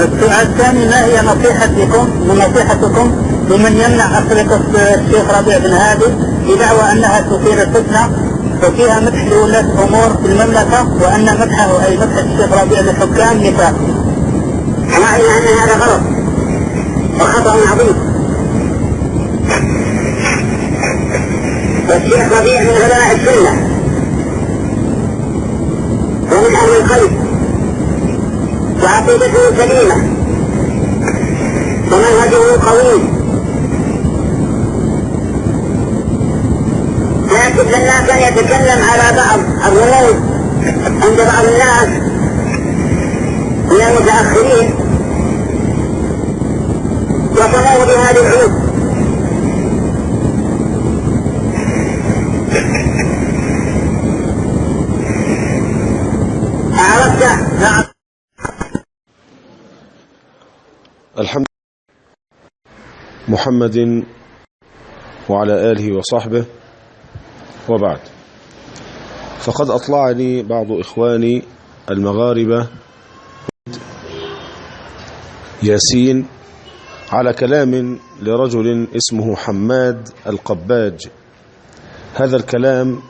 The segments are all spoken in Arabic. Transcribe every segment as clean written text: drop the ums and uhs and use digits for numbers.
السؤال الثاني: ما هي نصيحتكم لمن يمنع أسرة الشيخ ربيع بن هادي بدعوى أنها تثير الفتنة وفيها مدح لولاة أمور في المملكة، وأن مدحه أي مدح الشيخ ربيع للحكام نفاق؟ رأينا أن هذا غلط وخطأ عظيم. والشيخ ربيع من علماء السنة ومن أهل القلب وعقيدته سليمة ومنهجه قوي، لكن الناس أن يتكلم على بعض الرموز عند بعض الناس من المتأخرين وصموا بهذه العلوم. أعرفت؟ الحمد لله محمد وعلى آله وصحبه، وبعد. فقد أطلعني بعض إخواني المغاربة ياسين على كلام لرجل اسمه حماد القباج. هذا الكلام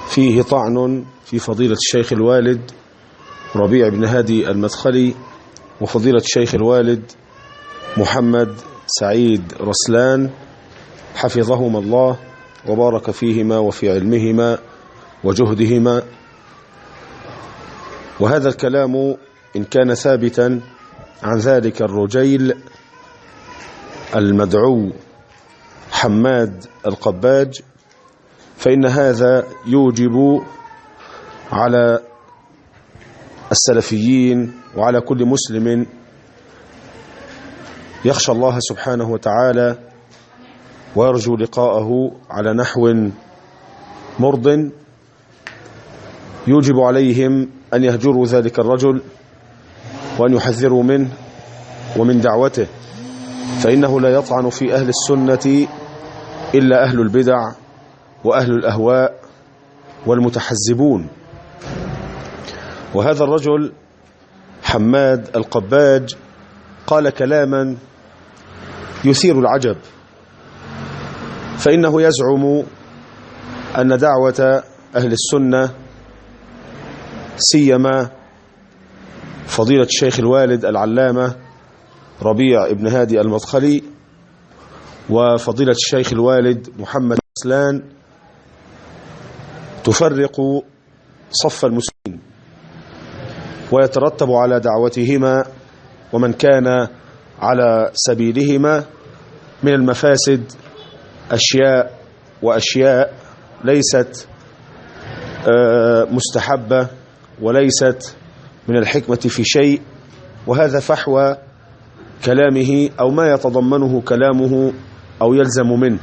فيه طعن في فضيلة الشيخ الوالد ربيع بن هادي المدخلي وفضيلة الشيخ الوالد محمد سعيد رسلان حفظهما الله وبارك فيهما وفي علمهما وجهدهما. وهذا الكلام إن كان ثابتا عن ذلك الرجيل المدعو حماد القباج، فإن هذا يوجب على السلفيين وعلى كل مسلم يخشى الله سبحانه وتعالى ويرجو لقاءه على نحو مرض، يوجب عليهم أن يهجروا ذلك الرجل وأن يحذروا منه ومن دعوته، فإنه لا يطعن في أهل السنة إلا أهل البدع وأهل الأهواء والمتحزبون. وهذا الرجل حماد القباج قال كلاما يثير العجب، فإنه يزعم أن دعوة أهل السنة سيما فضيلة الشيخ الوالد العلامة ربيع بن هادي المدخلي وفضيلة الشيخ الوالد محمد رسلان تفرق صف المسلمين، ويترتب على دعوتهما ومن كان على سبيلهما من المفاسد أشياء وأشياء ليست مستحبة وليست من الحكمة في شيء، وهذا فحوى كلامه أو ما يتضمنه كلامه أو يلزم منه.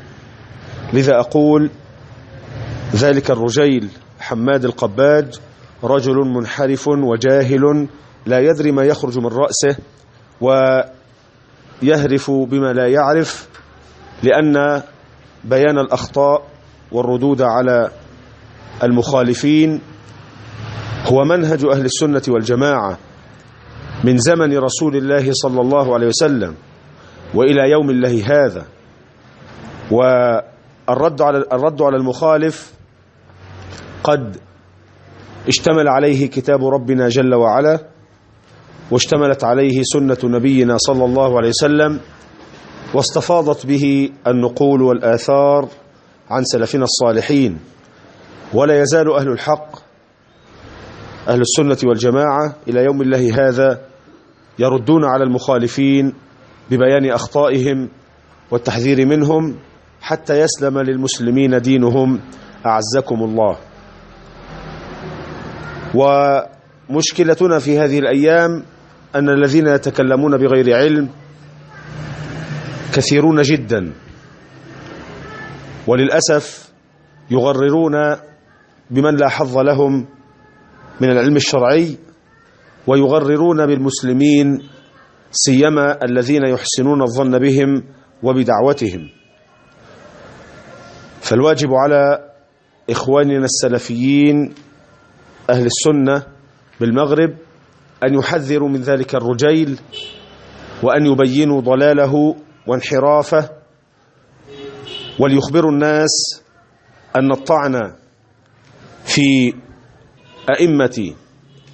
لذا أقول ذلك الرجيل حماد القباج رجل منحرف وجاهل لا يدري ما يخرج من رأسه ويهرف بما لا يعرف، لأن بيان الأخطاء والردود على المخالفين هو منهج أهل السنة والجماعة من زمن رسول الله صلى الله عليه وسلم وإلى يوم الله هذا. والرد على المخالف قد اشتمل عليه كتاب ربنا جل وعلا، واشتملت عليه سنة نبينا صلى الله عليه وسلم، واستفاضت به النقول والآثار عن سلفنا الصالحين. ولا يزال أهل الحق أهل السنة والجماعة إلى يوم الله هذا يردون على المخالفين ببيان أخطائهم والتحذير منهم حتى يسلم للمسلمين دينهم أعزكم الله. ومشكلتنا في هذه الأيام أن الذين يتكلمون بغير علم كثيرون جدا، وللأسف يغررون بمن لا حظ لهم من العلم الشرعي، ويغررون بالمسلمين سيما الذين يحسنون الظن بهم وبدعوتهم. فالواجب على إخواننا السلفيين أهل السنة بالمغرب أن يحذروا من ذلك الرجيل وأن يبينوا ضلاله وانحرافه، وليخبروا الناس أن الطعن في أئمة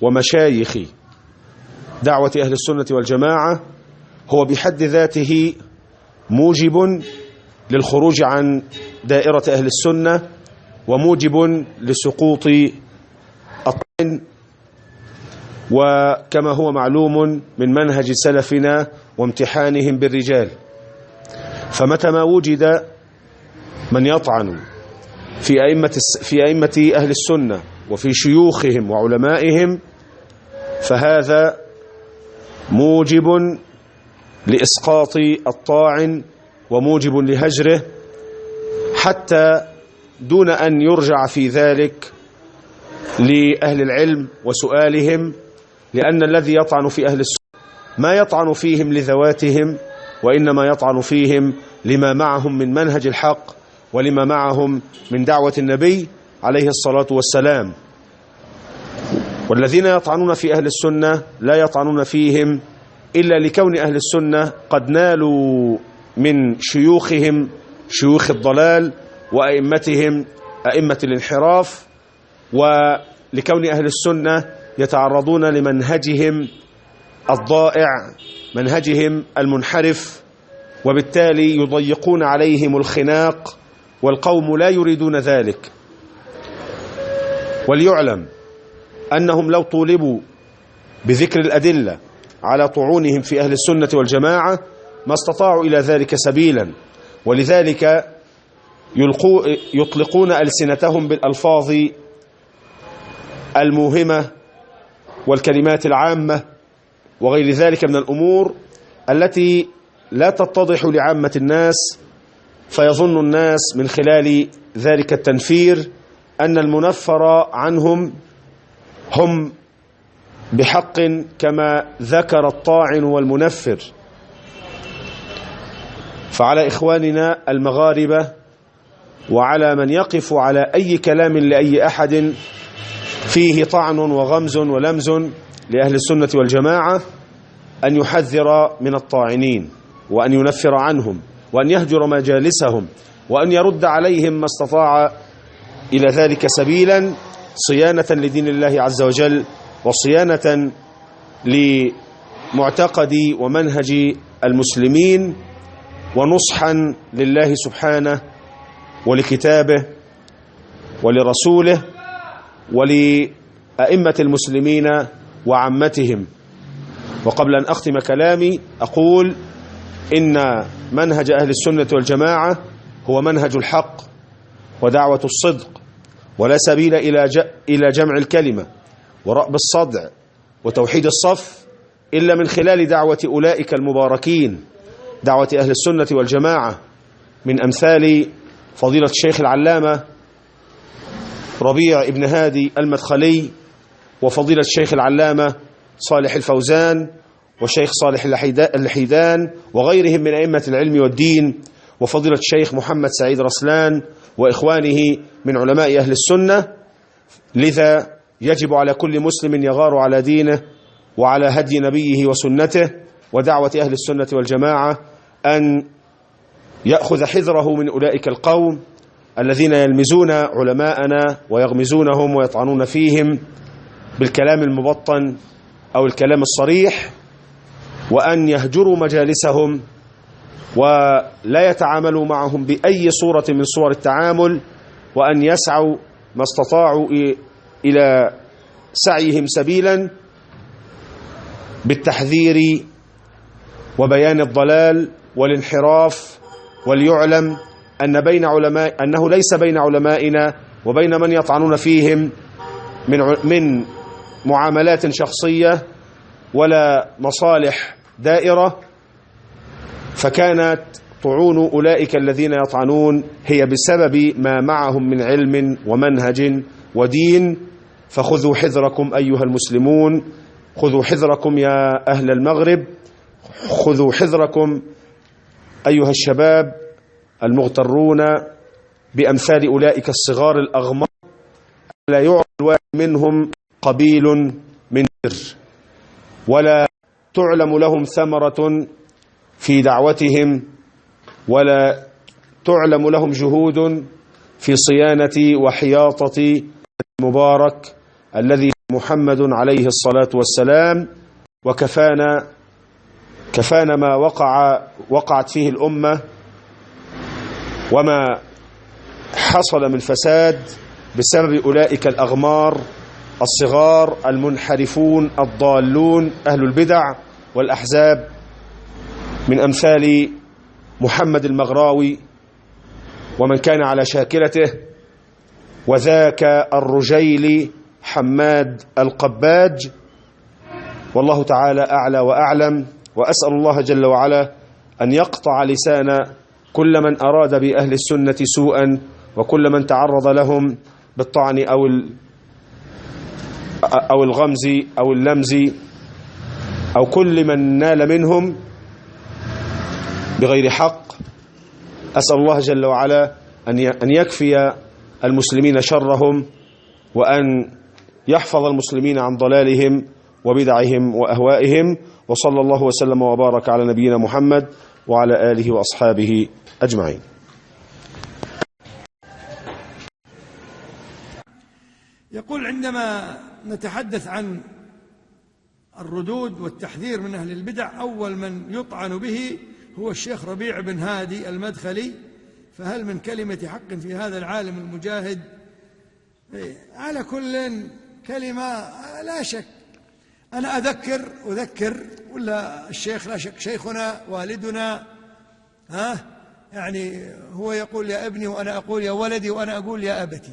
ومشايخ دعوة أهل السنة والجماعة هو بحد ذاته موجب للخروج عن دائرة أهل السنة وموجب لسقوط الطعن، وكما هو معلوم من منهج سلفنا وامتحانهم بالرجال. فمتى ما وجد من يطعن في أئمة أهل السنة وفي شيوخهم وعلمائهم فهذا موجب لإسقاط الطاعن وموجب لهجره، حتى دون أن يرجع في ذلك لأهل العلم وسؤالهم، لأن الذي يطعن في أهل السنة ما يطعن فيهم لذواتهم، وإنما يطعن فيهم لما معهم من منهج الحق ولما معهم من دعوة النبي عليه الصلاة والسلام. والذين يطعنون في أهل السنة لا يطعنون فيهم إلا لكون أهل السنة قد نالوا من شيوخهم شيوخ الضلال وأئمتهم أئمة الانحراف، ولكون أهل السنة يتعرضون لمنهجهم الضائع منهجهم المنحرف، وبالتالي يضيقون عليهم الخناق، والقوم لا يريدون ذلك. وليعلم أنهم لو طولبوا بذكر الأدلة على طعونهم في أهل السنة والجماعة ما استطاعوا إلى ذلك سبيلا، ولذلك يطلقون ألسنتهم بالألفاظ الموهمة والكلمات العامة وغير ذلك من الأمور التي لا تتضح لعامة الناس، فيظن الناس من خلال ذلك التنفير أن المنفر عنهم هم بحق كما ذكر الطاعن والمنفر. فعلى إخواننا المغاربة وعلى من يقف على أي كلام لأي أحد فيه طعن وغمز ولمز لأهل السنة والجماعة أن يحذر من الطاعنين، وأن ينفر عنهم، وأن يهجر مجالسهم، وأن يرد عليهم ما استطاع إلى ذلك سبيلا، صيانة لدين الله عز وجل وصيانة لمعتقد ومنهج المسلمين، ونصحا لله سبحانه ولكتابه ولرسوله ولأئمة المسلمين وعامتهم. وقبل أن أختم كلامي أقول إن منهج أهل السنة والجماعة هو منهج الحق ودعوة الصدق، ولا سبيل إلى جمع الكلمة ورأب الصدع وتوحيد الصف إلا من خلال دعوة أولئك المباركين، دعوة أهل السنة والجماعة، من أمثال فضيلة الشيخ العلامة ربيع ابن هادي المدخلي، وفضيلة الشيخ العلامة صالح الفوزان، والشيخ صالح اللحيدان، وغيرهم من أئمة العلم والدين، وفضيلة الشيخ محمد سعيد رسلان وإخوانه من علماء أهل السنة. لذا يجب على كل مسلم يغار على دينه وعلى هدي نبيه وسنته ودعوة أهل السنة والجماعة أن يأخذ حذره من أولئك القوم الذين يلمزون علماءنا ويغمزونهم ويطعنون فيهم بالكلام المبطن أو الكلام الصريح، وأن يهجروا مجالسهم ولا يتعاملوا معهم بأي صورة من صور التعامل، وأن يسعوا ما استطاعوا إلى سعيهم سبيلا بالتحذير وبيان الضلال والانحراف. وليعلم أنه ليس بين علمائنا وبين من يطعنون فيهم من معاملات شخصية ولا مصالح دائرة، فكانت طعون أولئك الذين يطعنون هي بسبب ما معهم من علم ومنهج ودين. فخذوا حذركم أيها المسلمون، خذوا حذركم يا أهل المغرب، خذوا حذركم أيها الشباب المغترون بأمثال أولئك الصغار الأغمار لا يعطى الواحد منهم قبيل من در. ولا تعلم لهم ثمرة في دعوتهم، ولا تعلم لهم جهود في صيانة وحياطة المبارك الذي محمد عليه الصلاة والسلام. وكفانا ما وقعت فيه الأمة وما حصل من فساد بسبب أولئك الأغمار الصغار المنحرفون الضالون أهل البدع والأحزاب، من أمثال محمد المغراوي ومن كان على شاكلته، وذاك الرجيل حماد القباج. والله تعالى أعلى وأعلم، وأسأل الله جل وعلا أن يقطع لسان كل من أراد بأهل السنة سوءا، وكل من تعرض لهم بالطعن أو الغمز أو اللمز، أو كل من نال منهم بغير حق. أسأل الله جل وعلا أن يكفي المسلمين شرهم، وأن يحفظ المسلمين عن ضلالهم وبدعهم وأهوائهم. وصلى الله وسلم وبارك على نبينا محمد وعلى آله وأصحابه أجمعين. يقول: عندما نتحدث عن الردود والتحذير من أهل البدع، أول من يطعن به هو الشيخ ربيع بن هادي المدخلي، فهل من كلمة حق في هذا العالم المجاهد؟ على كل كلمة لا شك. أنا أذكر ولا الشيخ لا شك شيخنا والدنا، يعني هو يقول يا ابني وأنا أقول يا ولدي وأنا أقول يا أبتي.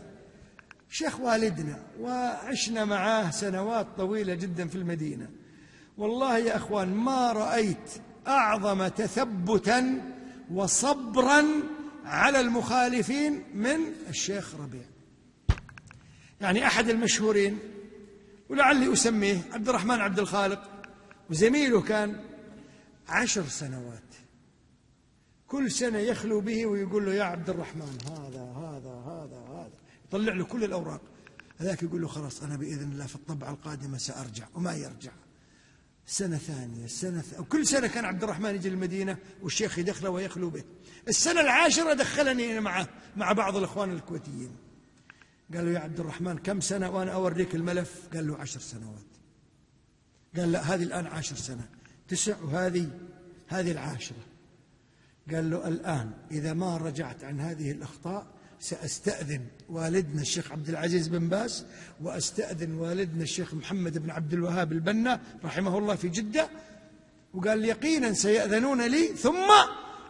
شيخ والدنا وعشنا معاه سنوات طويلة جدا في المدينة. والله يا أخوان ما رأيت أعظم تثبتا وصبرا على المخالفين من الشيخ ربيع. يعني أحد المشهورين ولعلي أسميه عبد الرحمن عبد الخالق، وزميله كان 10 سنوات كل سنة يخلو به ويقول له يا عبد الرحمن هذا يطلع له كل الأوراق. هذاك يقول له خلاص أنا بإذن الله في الطبعة القادمة سأرجع، وما يرجع. سنة ثانية وكل سنة كان عبد الرحمن يجي المدينة والشيخ يدخله ويخلو به. السنة 10 دخلني مع بعض الإخوان الكويتيين. قال له يا عبد الرحمن كم سنة وأنا أوريك الملف؟ قال له 10 سنوات. قال لا هذه الآن 10 سنة 9 وهذه 10. قال له الآن إذا ما رجعت عن هذه الأخطاء سأستأذن والدنا الشيخ عبد العزيز بن باز، وأستأذن والدنا الشيخ محمد بن عبد الوهاب البنا رحمه الله في جدة، وقال يقينا سيأذنون لي، ثم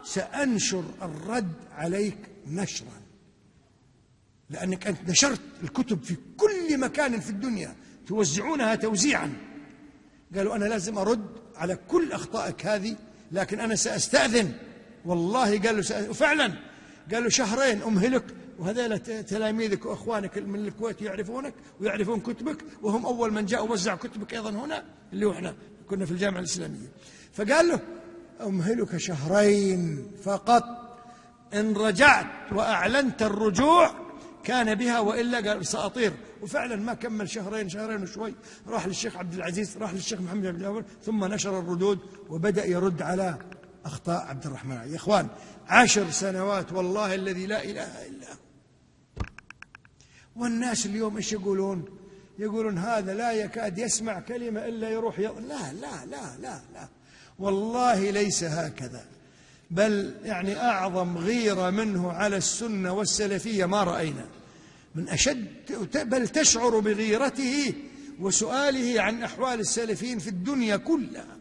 سأنشر الرد عليك نشرا، لأنك أنت نشرت الكتب في كل مكان في الدنيا توزعونها توزيعا. قالوا أنا لازم أرد على كل أخطائك هذه، لكن أنا سأستأذن والله. قال له وفعلا قال له 2 شهر أمهلك، وهذول تلاميذك وأخوانك من الكويت يعرفونك ويعرفون كتبك، وهم أول من جاء ووزع كتبك أيضا هنا اللي احنا كنا في الجامعة الإسلامية. فقال له أمهلك 2 شهر فقط، إن رجعت وأعلنت الرجوع كان بها، وإلا قال سأطير. وفعلا ما كمل 2 شهرين وشوي راح للشيخ عبد العزيز، راح للشيخ محمد بن جابر، ثم نشر الردود وبدأ يرد على أخطاء عبد الرحمن. يا إخوان 10 سنوات والله الذي لا إله إلا هو. والناس اليوم إيش يقولون هذا لا يكاد يسمع كلمة إلا يروح لا لا لا لا لا، والله ليس هكذا. بل يعني أعظم غيرة منه على السنة والسلفية ما رأينا من أشد، بل تشعر بغيرته وسؤاله عن أحوال السلفيين في الدنيا كلها.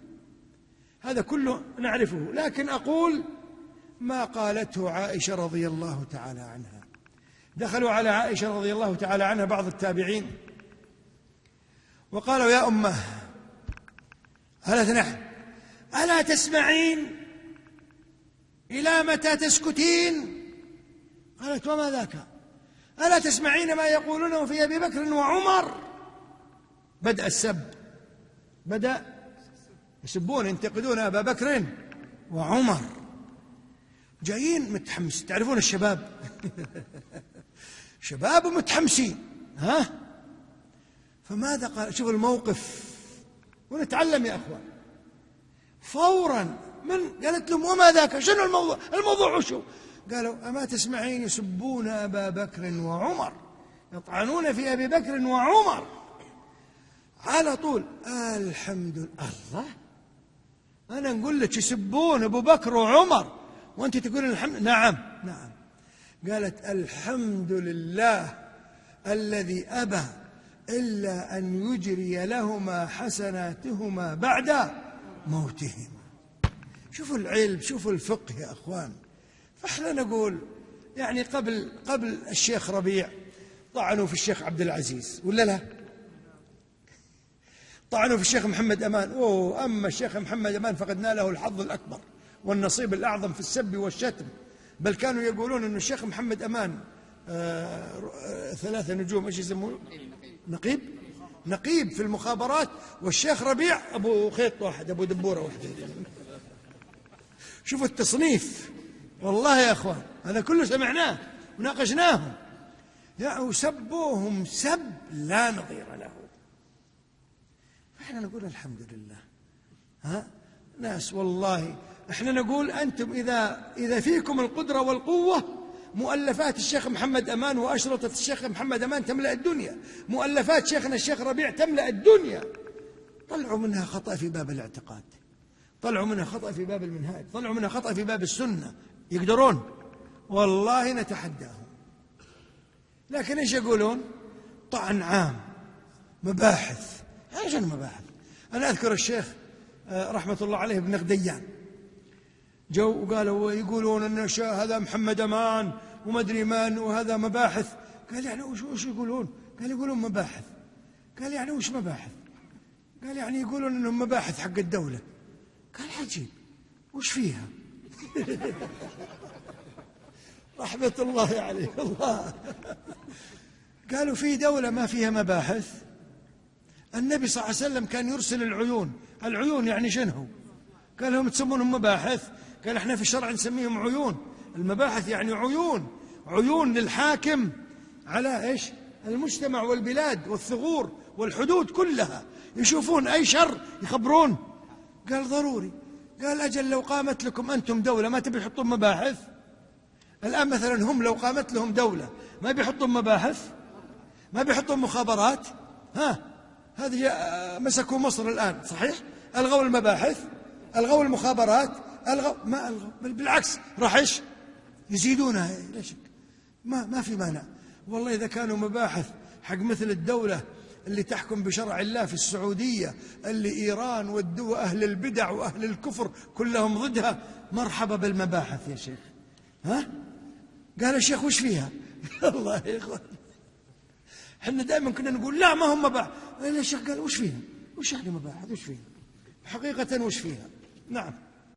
هذا كله نعرفه، لكن أقول ما قالته عائشة رضي الله تعالى عنها. دخلوا على عائشة رضي الله تعالى عنها بعض التابعين وقالوا يا أمه، قالت نعم، ألا تسمعين؟ إلى متى تسكتين؟ قالت وما ذاك؟ ألا تسمعين ما يقولونه في أبي بكر وعمر؟ بدأ السب، بدأ يسبون ينتقدون أبا بكر وعمر، جايين متحمس. تعرفون الشباب شباب متحمسين. فماذا قال؟ شوف الموقف ونتعلم يا أخوان. فورا من قالت لهم وما ذاك، شنو الموضوع؟ الموضوع وشو؟ قالوا أما تسمعين يسبون أبا بكر وعمر، يطعنون في أبي بكر وعمر. على طول الحمد لله. أنا نقول لك يسبون أبو بكر وعمر وأنت تقول الحمد. نعم نعم. قالت الحمد لله الذي أبى إلا أن يجري لهما حسناتهما بعد موتهما. شوفوا العلم، شوفوا الفقه يا أخوان. فإحنا نقول يعني قبل الشيخ ربيع طعنوا في الشيخ عبد العزيز ولا لا؟ طعنوا في الشيخ محمد أمان. أما الشيخ محمد أمان فقد ناله الحظ الأكبر والنصيب الأعظم في السب والشتم. بل كانوا يقولون أن الشيخ محمد أمان 3 نجوم، إيش يسمونه؟ نقيب في المخابرات، والشيخ ربيع أبو خيط واحد، أبو دبورة واحدة. شوفوا التصنيف والله يا أخوان، هذا كله سمعناه وناقشناهم. يعني سبوهم سب لا نظير له. احنا نقول الحمد لله. ناس والله احنا نقول أنتم إذا فيكم القدرة والقوة، مؤلفات الشيخ محمد أمان وأشرطة الشيخ محمد أمان تملأ الدنيا، مؤلفات شيخنا الشيخ ربيع تملأ الدنيا. طلعوا منها خطأ في باب الاعتقاد، طلعوا منها خطأ في باب المنهاج، طلعوا منها خطأ في باب السنة. يقدرون والله نتحداهم. لكن ايش يقولون؟ طعن عام، مباحث. ايش المباحث؟ أنا أذكر الشيخ رحمة الله عليه ابن غديان جو وقالوا يقولون أن هذا محمد أمان ومدري من وهذا مباحث. قال يعني وش يقولون؟ قال يقولون مباحث. قال يعني وش مباحث؟ قال يعني يقولون أنهم مباحث حق الدولة. قال عجيب، وش فيها؟ رحمة الله عليه الله. قالوا في دولة ما فيها مباحث. النبي صلى الله عليه وسلم كان يرسل العيون يعني شنو؟ قال لهم تسمونهم مباحث؟ قال احنا في الشرع نسميهم عيون. المباحث يعني عيون للحاكم على ايش؟ المجتمع والبلاد والثغور والحدود كلها، يشوفون اي شر يخبرون. قال ضروري. قال اجل لو قامت لكم انتم دولة ما تبي تحطون مباحث؟ الان مثلا هم لو قامت لهم دولة ما بيحطون مباحث؟ ما بيحطون مخابرات؟ هذه مسكوا مصر الآن صحيح؟ ألغوا المباحث، ألغوا المخابرات، ما ألغوا، بل بالعكس راح إيش؟ يزيدونها لا شك. ما في مانع والله. إذا كانوا مباحث حق مثل الدولة اللي تحكم بشرع الله في السعودية، اللي إيران وأهل البدع وأهل الكفر كلهم ضدها، مرحبا بالمباحث يا شيخ. قال الشيخ وش فيها؟ الله يا إخوان، احنا دائما كنا نقول لا ما هم مباحث. الشيخ قال وش فيها؟ وش يعني مباحث؟ وش فيها؟ حقيقة وش فيها؟ نعم.